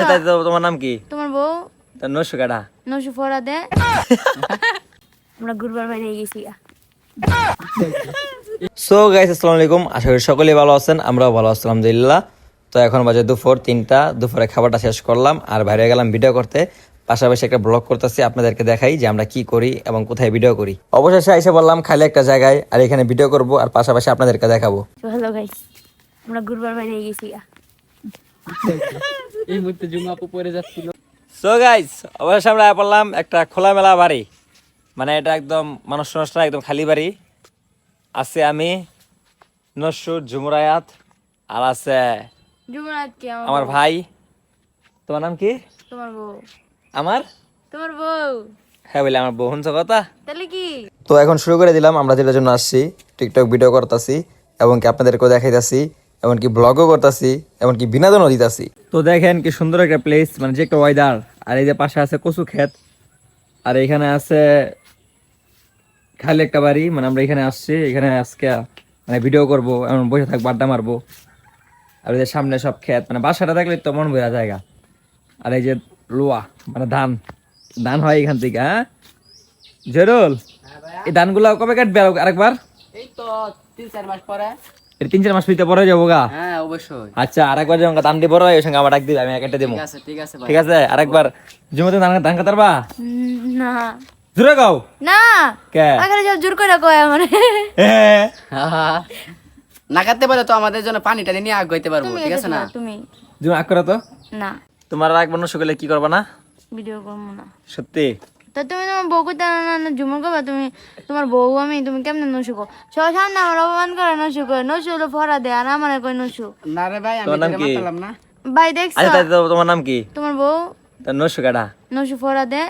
তাই তো তোমার নাম কি? তোমার বউ তার নসু কাটা নসু ফরা দে আমরা ঘুরবার বাইরে গেছি সো গাইস আসসালামু আলাইকুম, আশা করি সকলেই ভালো আছেন, আমরাও ভালো আছি আলহামদুলিল্লাহ। তো এখন বাজে দুপুর 3টা, দুপুরে খাবারটা শেষ করলাম আর বাইরে গেলাম ভিডিও করতে, পাশাপাশি একটা ব্লগ করতেছি, আপনাদেরকে দেখাই যে আমরা কি করি এবং কোথায় ভিডিও করি। অবশেষে এসে বললাম খালি একটা জায়গায় আর এখানে ভিডিও করব আর পাশাপাশি আপনাদেরকে দেখাবো। হ্যালো গাইস, আমরা ঘুরবার বাইরে গেছি এই মুহূর্তে জুমা আপু পরে যাচ্ছিল। সো গাইস অবশেষে আমরা বললাম একটা খোলামেলা বাড়ি, মানে এটা একদম মানুষ নষ্ট একদম খালি বাড়ি। আছে আমি, নসুর, ঝুমুরায়াত আর আছে জুমরাত কি আমার ভাই। তোমার নাম কি? তোমার বউ আমার তোমার বউ হ্যাঁ বলে আমার বউ শুনছো কথা। তাহলে কি তো এখন শুরু করে দিলাম, আমরা যেটার জন্য আসছি টিকটক ভিডিও করতেছি এবং কি আপনাদেরকেও দেখাইতেছি, এমনকি ব্লগও করতেছি, এমনকি বিনোদনও দিতেছি। তো দেখেন কি সুন্দর একটা প্লেস, মানে যে একটা ওয়েদার। আর এই যে পাশে আছে কচু ক্ষেত আর এখানে আছে খালি একটা বাড়ি, মানে আমরা এখানে আসছি, এখানে আজকে মানে ভিডিও করবো, এমন বসে থাকবো, আড্ডা মারবো। আর এই যে সামনে সব ক্ষেত, মানে বাসাটা দেখলে তো মন ভরা জায়গা। আর এই যে লোয়া, মানে ধান ধান হয় এখান থেকে। হ্যাঁ জেরুল, এই ধানগুলো কবে কাটবে আরেকবার? এই তো 3-4 মাস পরে। এর 3-4 মাস ভিতরে পরে যাবো গা। হ্যাঁ অবশ্যই। আচ্ছা আরেকবার যখন ধান দিয়ে বড় হয় ওই সঙ্গে আমার ডাক দিবে, আমি একটা দেবো। ঠিক আছে ভাই। ঠিক আছে আরেকবার জমিতে ধান ধান কাটার বা না জোরে গাও না কে আগে সব জোর করে কয় মানে না কাটতে পারে তো আমাদের জন্য পানি টানি নিয়ে আগ হইতে পারবো, তুমি ঠিক আছে না? তুমি জমি আগ করো তো। না তোমার রাখবো না সকালে কি করবা না? ভিডিও করবো না সত্যি তা তুমি তোমার বউ করতে না ঝুমুর করবা তুমি, তোমার বউ আমি, তুমি কেমনে নসুকো সবার সামনে আমার অপমান করে নসু করে, নসু হলো ফরা দেয় আর আমার কই নসু। না রে ভাই, আমি তোমার নাম তোকে কি? মারতাম না। ভাই দেখছো আচ্ছা তাই তো তোমার নাম কি? তোমার বউ তার নসু কাটা নসু ফরা দে